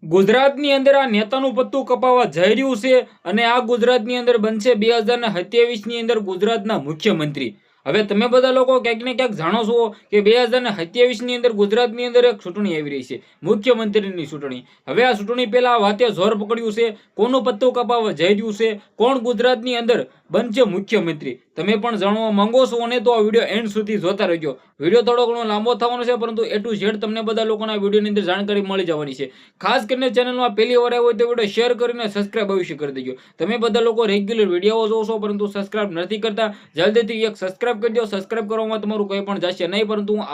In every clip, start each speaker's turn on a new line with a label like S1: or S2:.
S1: ગુજરાતની અંદર આ નેતાનું પત્તું કપાવવા જઈ રહ્યું છે અને આ ગુજરાતની અંદર બનશે 2027 ની અંદર ગુજરાતના મુખ્યમંત્રી. હવે તમે બધા લોકો ક્યાંક ને ક્યાંક જાણો છો કે 2027 ની અંદર ગુજરાતની અંદર એક ચૂંટણી આવી રહી છે, મુખ્યમંત્રીની ચૂંટણી. હવે આ ચૂંટણી પહેલા વાતે જોર પકડ્યું છે, કોનું પત્તું કપાવવા જઈ રહ્યું છે, કોણ ગુજરાતની અંદર બનશે મુખ્યમંત્રી. તમે પણ જાણવા માંગો છો અને તો આ વિડીયો એન્ડ સુધી જોતા રહેજો. વિડીયો થોડો ઘણો લાંબો થવાનો છે, પરંતુ A to Z તમને બધા લોકોના વિડીયોની અંદર જાણકારી મળી જવાની છે. ખાસ કરીને ચેનલમાં પહેલી વાર આવ્યો હોય તો વિડીયો શેર કરીને સબસ્ક્રાઇબ અવશ્ય કરી દેજો. તમે બધા લોકો રેગ્યુલર વિડીયો જોશો પરંતુ સબસ્ક્રાઇબ નથી કરતા, જલ્દીથી એક સબસ્ક્રાઇબ કરી દો. સબસ્ક્રાઇબ કરવામાં તમારું કંઈ પણ જશે નહીં, પરંતુ હું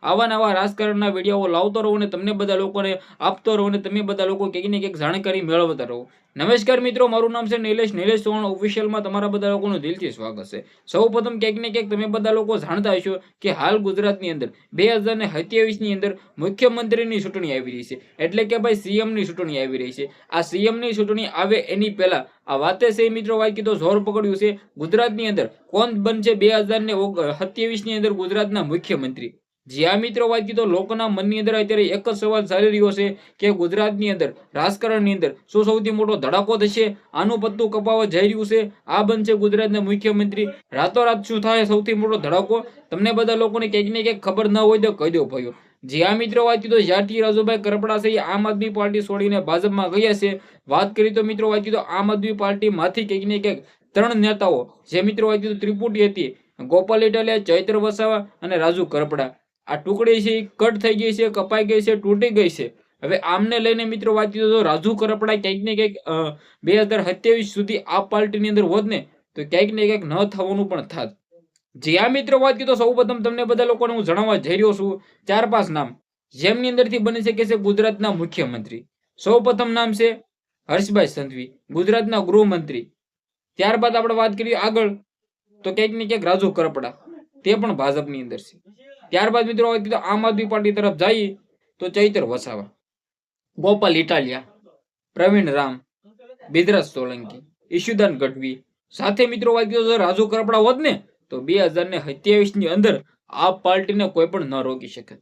S1: આવા નવા રાજકારણના વિડીયો લાવતો રહું અને તમને બધા લોકોને આપતો રહું અને તમે બધા લોકો કંઈક ને કંઈક જાણકારી મેળવતા રહો. નમસ્કાર મિત્રો, મારું નામ છે નિલેશ ચૌહાણ. ઓફિશિયલમાં તમારા બધા લોકોનું દિલથી સ્વાગત છે. સૌપ્રથમ ક્યાંક ને ક્યાંક તમે બધા લોકો જાણતા હશો કે હાલ ગુજરાતની અંદર 2027 ની અંદર મુખ્યમંત્રીની ચૂંટણી આવી રહી છે, એટલે કે ભાઈ સીએમ ની ચૂંટણી આવી રહી છે. આ સીએમ ની ચૂંટણી આવે એની પહેલા આ વાતે છે મિત્રો વાકી તો જોર પકડ્યું છે ગુજરાતની અંદર કોણ બનશે 2027 ની અંદર ગુજરાતના મુખ્યમંત્રી. જ્યાં મિત્રો વાત કીધો લોકોના મનની અંદર અત્યારે એક જ સવાલ ચાલી રહ્યો છે કે ગુજરાતની અંદર રાજકારણની અંદર શું સૌથી મોટો ધડાકો થશે, આનું પત્તું કપાવવા જઈ રહ્યું છે, આ બનશે ગુજરાતના મુખ્યમંત્રી. રાતોરાત શું થાય સૌથી મોટો ધડાકો, તમને બધા લોકોને ક્યાંક ને ક્યાંક ખબર ન હોય તો કહી દો ભાઈઓ. જ્યાં મિત્રો વાત કીધો જ્યાંથી રાજુભાઈ કરપડા છે આમ આદમી પાર્ટી છોડીને ભાજપમાં ગયા છે. વાત કરી તો મિત્રો વાત કીધો આમ આદમી પાર્ટીમાંથી ક્યાંક ને ક્યાંક 3 નેતાઓ જે મિત્રો વાત કીધું ત્રિપુટી હતી, ગોપાલ ઇટાલિયા, ચૈત્ર વસાવા અને રાજુ કરપડા, આ ટુકડી છે કટ થઈ ગઈ છે, કપાઈ ગઈ છે, તૂટી ગઈ છે. હવે આમને લઈને મિત્રો વાત કીધું તો રાજુ કરપડા ક્યાંક ને ક્યાંક 2027 સુધી આ પાર્ટીની અંદર હોત ને તો ક્યાંક ને ક્યાંક ન થવાનું પણ થાત. જ્યાં મિત્રો વાત કીધું સૌપ્રથમ તમને બધા લોકોને હું જણાવવા જઈ રહ્યો છું 4-5 નામ જેમની અંદરથી બની શકે છે ગુજરાતના મુખ્યમંત્રી. સૌપ્રથમ નામ છે હર્ષભાઈ સંઘવી, ગુજરાતના ગૃહમંત્રી. ત્યારબાદ આપણે વાત કરીએ આગળ તો ક્યાંક ને ક્યાંક રાજુ કરપડા, તે પણ ભાજપની અંદર છે. ત્યારબાદ મિત્રો વાત કીધું આમ આદમી પાર્ટી તરફ જઈએ તો ચૈત્ર વસાવા, ગોપાલ ઇટાલિયા, પ્રવીણ રામ, બિદરાજ સોલંકી, ઈશુદાન ગઢવી. સાથે મિત્રો વાત કીધું રાજુ કરપડા હોત ને તો 2027 ની અંદર આ પાર્ટીને કોઈ પણ ન રોકી શકે.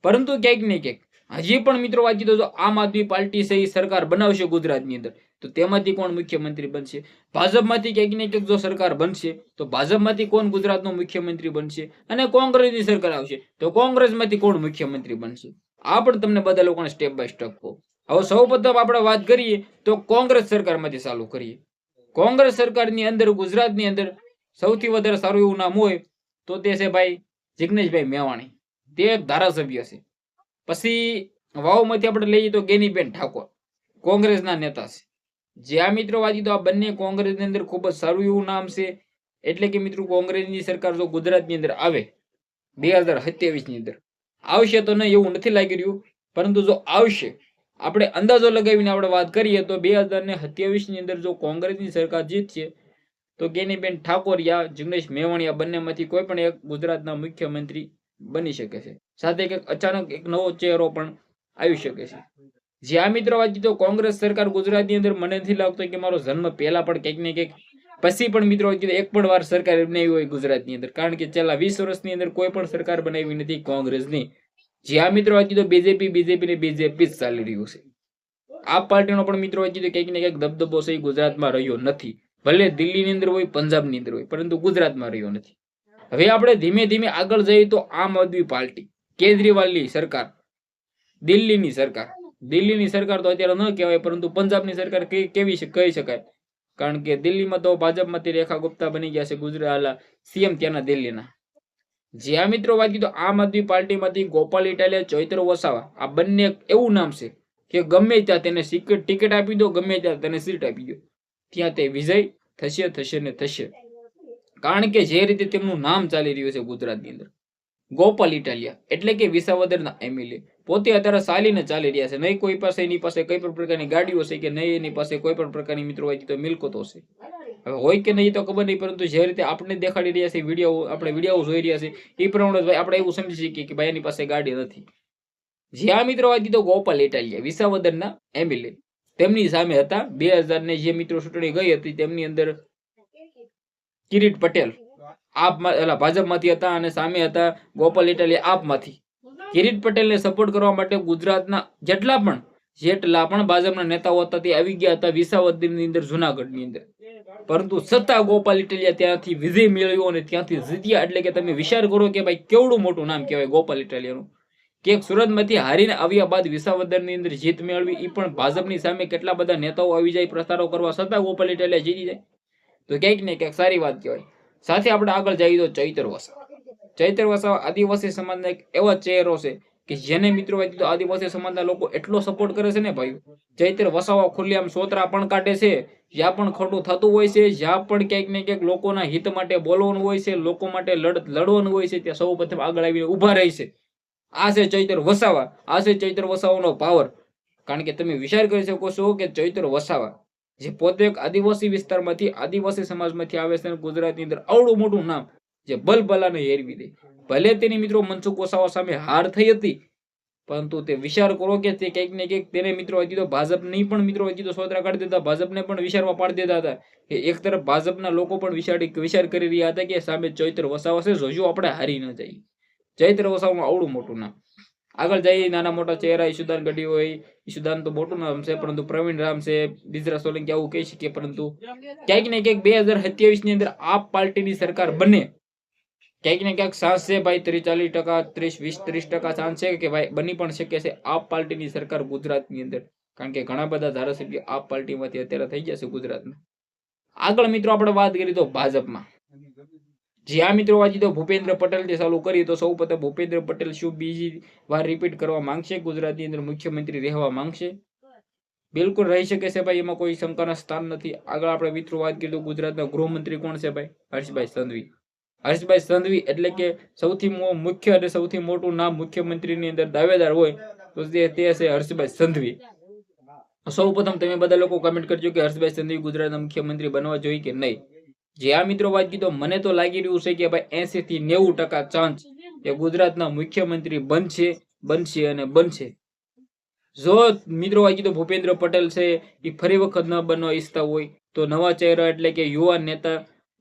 S1: પરંતુ ક્યાંક ને ક્યાંક હજી પણ મિત્રો વાત કીધું તો આમ આદમી પાર્ટી છે એ સરકાર બનાવશે ગુજરાતની અંદર તો તેમાંથી કોણ મુખ્યમંત્રી બનશે. ભાજપમાંથી ક્યાંક ને ક્યાંક જો સરકાર બનશે તો ભાજપમાંથી કોણ ગુજરાતનો મુખ્યમંત્રી બનશે, અને કોંગ્રેસની સરકાર આવશે તો કોંગ્રેસમાંથી કોણ મુખ્યમંત્રી બનશે. આ પણ તમને બધા લોકોને સ્ટેપ બાય સ્ટેપ કહો. હવે સૌપ્રથમ આપણે વાત કરીએ તો કોંગ્રેસ સરકારમાંથી ચાલુ કરીએ. કોંગ્રેસ સરકારની અંદર ગુજરાતની અંદર સૌથી વધારે સારું એવું નામ હોય તો તે છે ભાઈ જિગ્નેશભાઈ મેવાણી, તે એક ધારાસભ્ય છે. પછી વાવમાંથી આપણે લઈએ તો ગેનીબેન ઠાકોર, કોંગ્રેસના નેતા છે. જે આ મિત્રો વાંચી તો આ બંને કોંગ્રેસની અંદર ખૂબ જ સારું એવું નામ છે. એટલે કે મિત્રો કોંગ્રેસની સરકાર જો ગુજરાતની અંદર આવે 2027 ની અંદર આવશે તો નહીં એવું નથી લાગી રહ્યું, પરંતુ જો આવશે આપણે અંદાજો લગાવીને આપણે વાત કરીએ તો 2027 ની અંદર જો કોંગ્રેસની સરકાર જીતશે તો ગેનીબેન ઠાકોર યા જિગ્નેશ મેવાણી આ બંનેમાંથી કોઈ પણ એક ગુજરાતના મુખ્યમંત્રી બની શકે છે. સાથે એક અચાનક એક નવો ચહેરો પણ આવી શકે છે. જ્યાં મિત્રો વાત તો કોંગ્રેસ સરકાર ગુજરાતની અંદર મને નથી લાગતો કે મારો જન્મ પહેલા પણ કંઈક ને કંઈક પછી પણ મિત્રો એક પણ વાર સરકાર બનાવી હોય ગુજરાતની અંદર, કારણ કે છેલ્લા 20 વર્ષની અંદર કોઈ પણ સરકાર બનાવી નથી કોંગ્રેસની. જ્યાં મિત્રો વાત તો બીજેપી ને બીજેપી જ ચાલી રહ્યું છે. આ પાર્ટીનો પણ મિત્રો વાત કંઈક ને કંઈક દબદબો છે ગુજરાતમાં રહ્યો નથી. ભલે દિલ્હીની અંદર હોય, પંજાબની અંદર હોય, પરંતુ ગુજરાતમાં રહ્યો નથી. હવે આપણે ધીમે ધીમે આગળ જઈએ તો આમ આદમી પાર્ટી, કેજરીવાલની સરકાર, દિલ્હીની સરકાર તો અત્યારે ન કહેવાય, પરંતુ પંજાબની સરકાર કેવી કહી શકાય, કારણ કે દિલ્હીમાં તો ભાજપમાંથી રેખા ગુપ્તા બની ગયા છે ગુજરાત સીએમ ત્યાંના દિલ્હીના. જ્યાં મિત્રો વાત કીધું આમ આદમી પાર્ટીમાંથી ગોપાલ ઇટાલિયા, ચૈત્ર વસાવા, આ બંને એવું નામ છે કે ગમે ત્યાં તેને ટિકિટ આપી દો, ગમે ત્યાં તેને સીટ આપી દો, ત્યાં તે વિજય થશે ને થશે. કારણ કે જે રીતે તેમનું નામ ચાલી રહ્યું છે ગુજરાતની અંદર, ગોપાલ ઇટાલિયા એટલે કે વિસાવદરના એમએલએ પોતે અત્યારે ચાલીને ચાલી રહ્યા છે. નહીં કોઈ પાસે એની પાસે કઈ પણ પ્રકારની ગાડીઓ છે કે નહીં એની પાસે કોઈ પણ પ્રકારની મિત્રો હોય તો મિલકતો છે. હવે હોય કે નહીં તો ખબર નહીં, પરંતુ જે રીતે આપણે દેખાડી રહ્યા છે વિડીયો, આપણે વિડીયો જોઈ રહ્યા છે એ પ્રમાણે આપણે એવું સમજી શકીએ કે ભાઈ એની પાસે ગાડી નથી. જ્યાં મિત્રો વાત તો ગોપાલ ઇટાલિયા વિસાવદરના એમએલએ, તેમની સામે હતા 2000 ને જે મિત્રો ચૂંટણી ગઈ હતી તેમની અંદર કિરીટ પટેલ ભાજપમાંથી હતા અને સામે હતા ગોપાલ ઇટાલિયા આપમાંથી. કિરીટ પટેલને સપોર્ટ કરવા માટે ગુજરાતના જેટલા પણ જેટલા પણ ભાજપના નેતાઓ હતા તે આવી ગયા હતા વિસાવદરની અંદર, જુનાગઢની અંદર, પરંતુ છતાં ગોપાલ ઇટાલિયા ત્યાંથી વિજય મેળવ્યો અને ત્યાંથી જીત્યા. એટલે કે તમે વિચાર કરો કે ભાઈ કેવડું મોટું નામ કહેવાય ગોપાલ ઇટાલિયાનું, કે સુરતમાંથી હારીને આવ્યા બાદ વિસાવદરની અંદર જીત મેળવી, એ પણ ભાજપની સામે કેટલા બધા નેતાઓ આવી જાય પ્રચારો કરવા, છતાં ગોપાલ ઇટાલિયા જીતી જાય, તો ક્યાંક ને ક્યાંક સારી વાત કહેવાય. સાથે આપણે આગળ જઈએ તો ચૈતર વસાવા. ચૈતર વસાવા આદિવાસી સમાજના એક એવા ચહેરો છે કે જેને મિત્રો આદિવાસી સમાજના લોકો એટલો સપોર્ટ કરે છે ને ભાઈ. ચૈતર વસાવા ખુલ્લેઆમ સોતરા પણ કાઢે છે, જ્યાં પણ ખોટું થતું હોય છે, જ્યાં પણ ક્યાંક ને ક્યાંક લોકોના હિત માટે બોલવાનું હોય છે, લોકો માટે લડવાનું હોય છે, ત્યાં સૌ પ્રથમ આગળ આવીને ઉભા રહે છે. આ છે ચૈતર વસાવા, આ છે ચૈતર વસાવાનો પાવર. કારણ કે તમે વિચાર કરી શકો છો કે ચૈતર વસાવા જે પોતે એક આદિવાસી વિસ્તારમાંથી, આદિવાસી સમાજમાંથી આવે છે, ગુજરાતની અંદર આવડું મોટું નામ જે ભલભલાને હેરવી દે. ભલે તેની મિત્રો મનસુખ વસાવા સામે હાર થઈ હતી, પરંતુ તે વિચાર કરો કે તે કંઈક ને કંઈક તેને મિત્રો હજી તો ભાજપની પણ મિત્રો હજી તો સોતરા કાઢી દેતા, ભાજપને પણ વિચારવા પાડી દેતા હતા. કે એક તરફ ભાજપના લોકો પણ વિચાર કરી રહ્યા હતા કે સામે ચૈતર વસાવા છે, જોજો આપણે હારી ન જઈએ. ચૈતર વસાવાનું આવડું મોટું નામ. આગળ જઈએ નાના મોટા ચહેરા, ઈશુદાન ગઢવી હોય, ઈશુદાન તો મોટું નામ છે, પરંતુ પ્રવીણ રામ છે, બિજરા સોલંકી આવું કહી શકીએ, પરંતુ ક્યાંક ને ક્યાંક 2027 ની અંદર આપ પાર્ટીની સરકાર બને, ક્યાંક ને ક્યાંક ચાન્સ છે ભાઈ, 30-40%, 30-20-30% ચાન્સ છે કે ભાઈ બની પણ શકે છે આપ પાર્ટીની સરકાર ગુજરાતની અંદર. કારણ કે ઘણા બધા ધારાસભ્યો આપ પાર્ટીમાંથી અત્યારે થઈ ગયા છે ગુજરાતમાં. આગળ મિત્રો આપણે વાત કરીએ તો ભાજપમાં, જ્યાં મિત્રો આજે તો ભૂપેન્દ્ર પટેલથી ચાલુ કરીએ તો સૌ પ્રથમ ભૂપેન્દ્ર પટેલ શું બીજી વાર રિપીટ કરવા માંગશે, ગુજરાતની અંદર મુખ્યમંત્રી રહેવા માંગશે? બિલકુલ રહી શકે છે ભાઈ, એમાં કોઈ શંકાના સ્થાન નથી. આગળ આપણે મિત્રો વાત કરીએ તો ગુજરાતના ગૃહમંત્રી કોણ છે ભાઈ? હર્ષભાઈ સંઘવી. હર્ષભાઈ સંઘવી એટલે કે સૌથી મુખ્ય અને સૌથી મોટું નામ મુખ્યમંત્રીની અંદર દાવેદાર હોય તો તે છે હર્ષભાઈ સંઘવી. સૌ પ્રથમ તમે બધા લોકો કમેન્ટ કરજો કે હર્ષભાઈ સંઘવી ગુજરાતના મુખ્યમંત્રી બનવા જોઈએ કે નહીં. જે આ મિત્રો વાત કીધો, મને તો લાગી રહ્યું છે કે ભાઈ 80 થી 90% ચાન્સ કે ગુજરાતના મુખ્યમંત્રી બનશે અને બનશે. જો મિત્રો વાત કીધો ભૂપેન્દ્ર પટેલ છે એ ફરી વખત ન બનવા ઈચ્છતા હોય તો નવા ચહેરા એટલે કે યુવા નેતા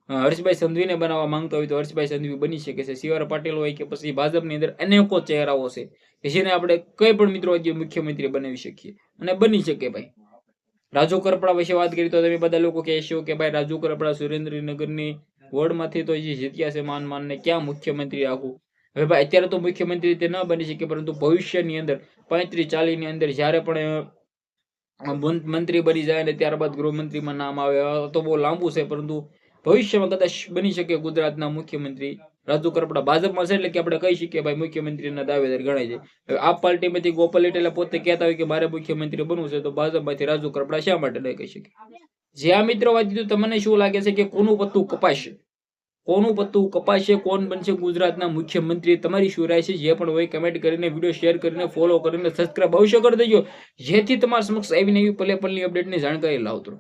S1: હર્ષભાઈ સંઘવીને બનાવવા માંગતા હોય તો હર્ષભાઈ સંઘવી બની શકે છે. સીઆર પાટીલ હોય કે પછી ભાજપની અંદર અનેકો ચહેરાઓ છે કે જેને આપણે કઈ પણ મિત્રો મુખ્યમંત્રી બનાવી શકીએ અને બની શકે ભાઈ. રાજુ કરપડા વિશે વાત કરી તો તમે બધા લોકો કહેશો કે ભાઈ રાજુ કરપડા સુરેન્દ્રનગરની વોર્ડમાંથી તો જે જીત્યા છે માન ને ક્યાં મુખ્યમંત્રી આખું. હવે ભાઈ અત્યારે તો મુખ્યમંત્રી તે ન બની શકે, પરંતુ ભવિષ્યની અંદર 35-40 ની અંદર જયારે પણ મંત્રી બની જાય અને ત્યારબાદ ગૃહમંત્રીમાં નામ આવે તો બહુ લાંબુ છે, પરંતુ ભવિષ્યમાં કદાચ બની શકે ગુજરાતના મુખ્યમંત્રી રાજુ કરપડા. ભાજપમાં છે એટલે કે આપણે કહી શકીએ ભાઈ મુખ્યમંત્રીના દાવેદાર ગણાય છે. હવે આ પાર્ટીમાંથી ગોપાલ ઇટાલિયા પોતે કહેતા હોય કે મારે મુખ્યમંત્રી બનવું છે, તો ભાજપમાંથી રાજુ કરપડા શા માટે નહીં કહી શકે? જે આ મિત્રો વાત કીધું, તમને શું લાગે છે કે કોનું પત્તું કપાશે? કોનું પત્તું કપાશે? કોણ બનશે ગુજરાતના મુખ્યમંત્રી? તમારી શું રાય છે? જે પણ હોય કમેન્ટ કરીને, વિડીયો શેર કરીને, ફોલો કરીને, સબસ્ક્રાઇબ અવશ્ય કરી દેજો, જેથી તમારા સમક્ષ આવીને એવી પલે પલની અપડેટની જાણકારી લાવતો.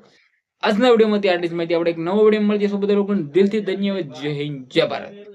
S1: આજના વિડીયોમાંથી આટલી જ માહિતી. આપણે એક નવો વિડીયો મળીશું. બધા લોકોને દિલથી ધન્યવાદ. જય હિન્દ, જય ભારત.